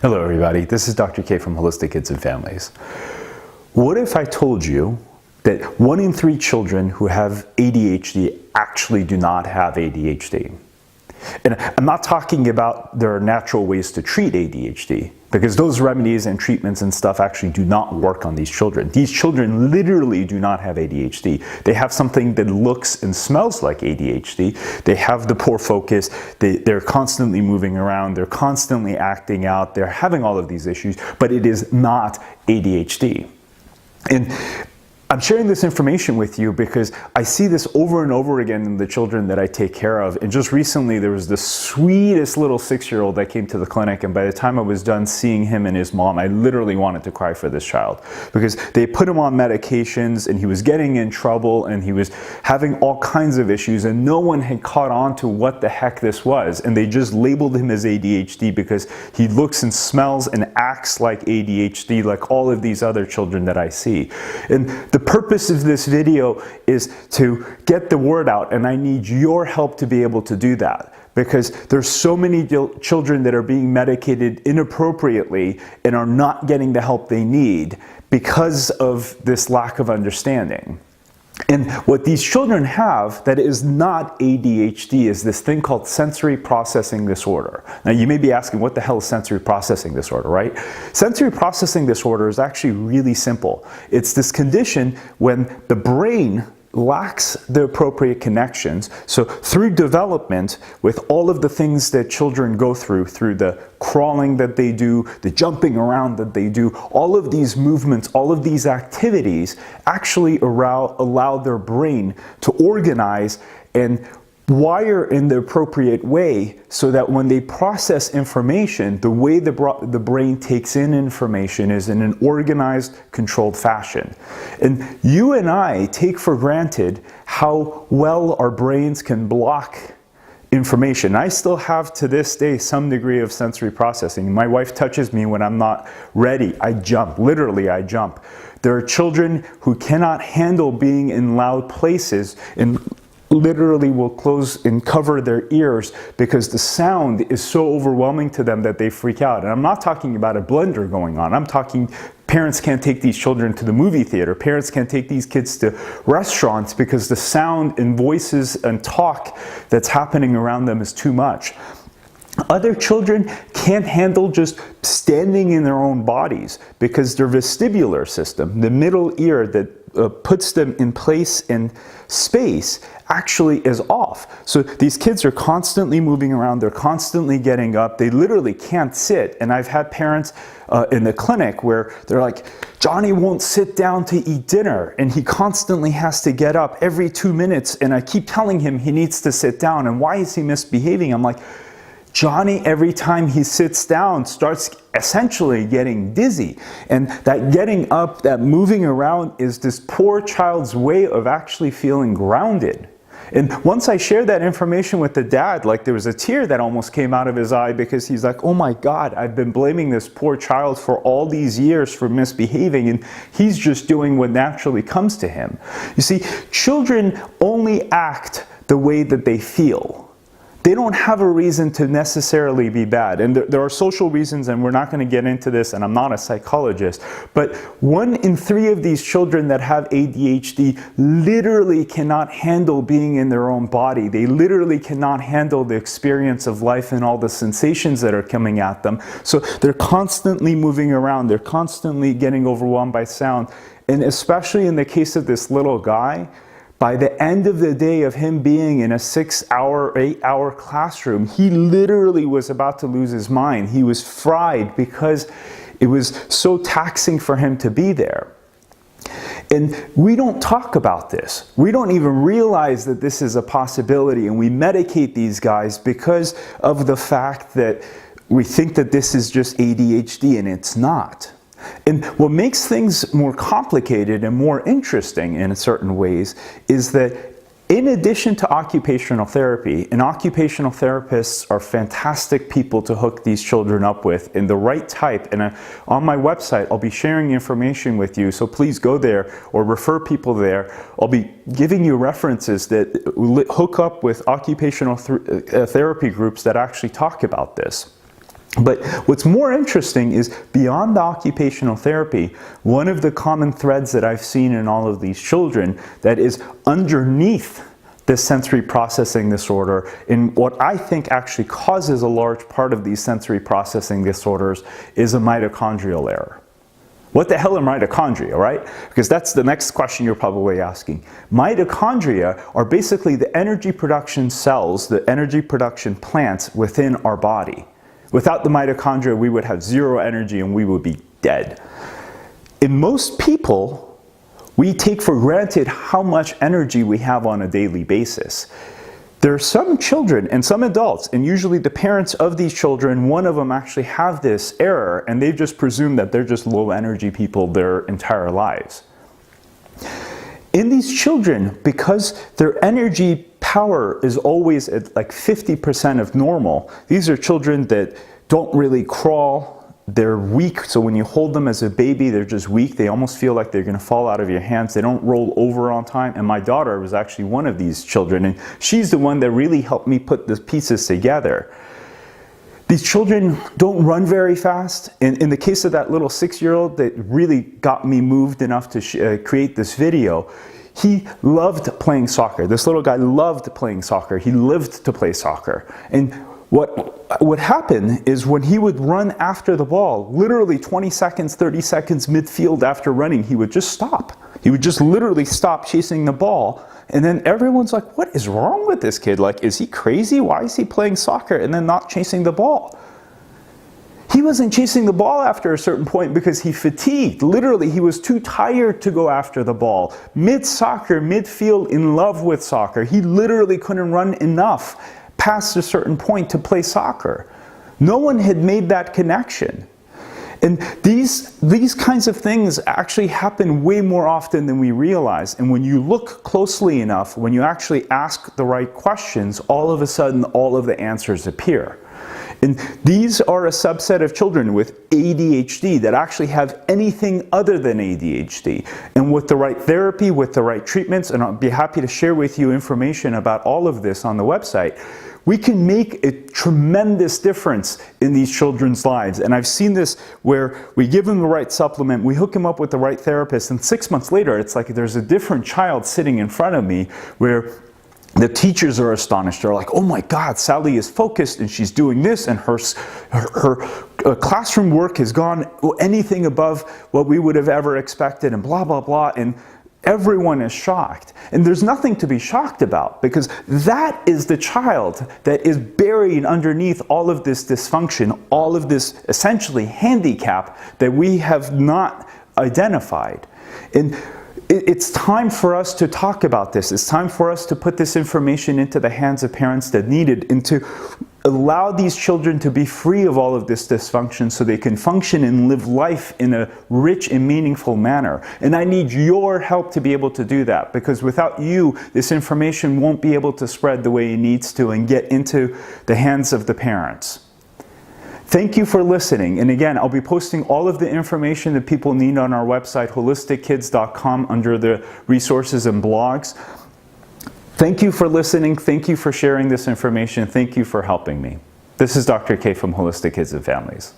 Hello everybody, this is Dr. K from Holistic Kids and Families. What if I told you that 1 in 3 children who have ADHD actually do not have ADHD? And I'm not talking about there are natural ways to treat ADHD, because those remedies and treatments and stuff actually do not work on these children. These children literally do not have ADHD. They have something that looks and smells like ADHD. They have the poor focus. They're constantly moving around. They're constantly acting out. They're having all of these issues, but it is not ADHD. And I'm sharing this information with you because I see this over and over again in the children that I take care of. And just recently there was the sweetest little 6-year-old that came to the clinic, and by the time I was done seeing him and his mom, I literally wanted to cry for this child because they put him on medications and he was getting in trouble and he was having all kinds of issues, and no one had caught on to what the heck this was, and they just labeled him as ADHD because he looks and smells and acts like ADHD, like all of these other children that I see. And the purpose of this video is to get the word out, and I need your help to be able to do that, because there's so many children that are being medicated inappropriately and are not getting the help they need because of this lack of understanding. And what these children have that is not ADHD is this thing called sensory processing disorder. Now you may be asking, what the hell is sensory processing disorder, right? Sensory processing disorder is actually really simple. It's this condition when the brain lacks the appropriate connections. So through development, with all of the things that children go through the crawling that they do, the jumping around that they do, all of these movements, all of these activities actually allow their brain to organize and wire in the appropriate way so that when they process information, the way the brain takes in information is in an organized, controlled fashion. And you and I take for granted how well our brains can block information. I still have to this day some degree of sensory processing. My wife touches me when I'm not ready. I jump, literally I jump. There are children who cannot handle being in loud places and literally will close and cover their ears because the sound is so overwhelming to them that they freak out. And I'm not talking about a blender going on. I'm talking parents can't take these children to the movie theater. Parents can't take these kids to restaurants because the sound and voices and talk that's happening around them is too much. Other children can't handle just standing in their own bodies because their vestibular system, the middle ear that puts them in place in space, actually is off. So these kids are constantly moving around, they're constantly getting up, they literally can't sit. And I've had parents in the clinic where they're like, Johnny won't sit down to eat dinner and he constantly has to get up every 2 minutes, and I keep telling him he needs to sit down, and why is he misbehaving? I'm like, Johnny, every time he sits down, starts essentially getting dizzy. And that getting up, that moving around is this poor child's way of actually feeling grounded. And once I shared that information with the dad, like there was a tear that almost came out of his eye because he's like, oh my God, I've been blaming this poor child for all these years for misbehaving, and he's just doing what naturally comes to him. You see, children only act the way that they feel. They don't have a reason to necessarily be bad. And there are social reasons, and we're not going to get into this, and I'm not a psychologist, but 1 in 3 of these children that have ADHD literally cannot handle being in their own body. They literally cannot handle the experience of life and all the sensations that are coming at them. So they're constantly moving around. They're constantly getting overwhelmed by sound. And especially in the case of this little guy, by the end of the day of him being in a 6-hour, 8-hour classroom, he literally was about to lose his mind. He was fried because it was so taxing for him to be there. And we don't talk about this. We don't even realize that this is a possibility, and we medicate these guys because of the fact that we think that this is just ADHD, and it's not. And what makes things more complicated and more interesting in certain ways is that in addition to occupational therapy, and occupational therapists are fantastic people to hook these children up with in the right type, and on my website I'll be sharing information with you, so please go there or refer people there. I'll be giving you references that hook up with occupational therapy groups that actually talk about this. But what's more interesting is beyond the occupational therapy, one of the common threads that I've seen in all of these children that is underneath this sensory processing disorder, and what I think actually causes a large part of these sensory processing disorders, is a mitochondrial error. What the hell are mitochondria, right? Because that's the next question you're probably asking. Mitochondria are basically the energy production cells, the energy production plants within our body. Without the mitochondria, we would have zero energy and we would be dead. In most people, we take for granted how much energy we have on a daily basis. There are some children and some adults, and usually the parents of these children, one of them actually have this error, and they just presume that they're just low energy people their entire lives. In these children, because their energy power is always at like 50% of normal, these are children that don't really crawl. They're weak, so when you hold them as a baby, they're just weak. They almost feel like they're going to fall out of your hands. They don't roll over on time. And my daughter was actually one of these children, and she's the one that really helped me put the pieces together. These children don't run very fast. In the case of that little 6-year-old that really got me moved enough to create this video, he loved playing soccer. This little guy loved playing soccer. He lived to play soccer. And what would happen is when he would run after the ball, literally 20 seconds, 30 seconds midfield after running, he would just stop. He would just literally stop chasing the ball. And then everyone's like, what is wrong with this kid? Like, is he crazy? Why is he playing soccer and then not chasing the ball? He wasn't chasing the ball after a certain point because he fatigued. Literally, he was too tired to go after the ball. Mid-soccer, midfield, in love with soccer. He literally couldn't run enough past a certain point to play soccer. No one had made that connection. And these kinds of things actually happen way more often than we realize. And when you look closely enough, when you actually ask the right questions, all of a sudden all of the answers appear. And these are a subset of children with ADHD that actually have anything other than ADHD. And with the right therapy, with the right treatments, and I'll be happy to share with you information about all of this on the website, we can make a tremendous difference in these children's lives. And I've seen this where we give them the right supplement, we hook them up with the right therapist, and 6 months later, it's like there's a different child sitting in front of me where the teachers are astonished. They're like, oh my God, Sally is focused and she's doing this, and her classroom work has gone anything above what we would have ever expected, and blah, blah, blah. And everyone is shocked. And there's nothing to be shocked about, because that is the child that is buried underneath all of this dysfunction, all of this essentially handicap that we have not identified. And it's time for us to talk about this. It's time for us to put this information into the hands of parents that need it, and to allow these children to be free of all of this dysfunction so they can function and live life in a rich and meaningful manner. And I need your help to be able to do that, because without you, this information won't be able to spread the way it needs to and get into the hands of the parents. Thank you for listening. And again, I'll be posting all of the information that people need on our website, holistickids.com, under the resources and blogs. Thank you for listening. Thank you for sharing this information. Thank you for helping me. This is Dr. K from Holistic Kids and Families.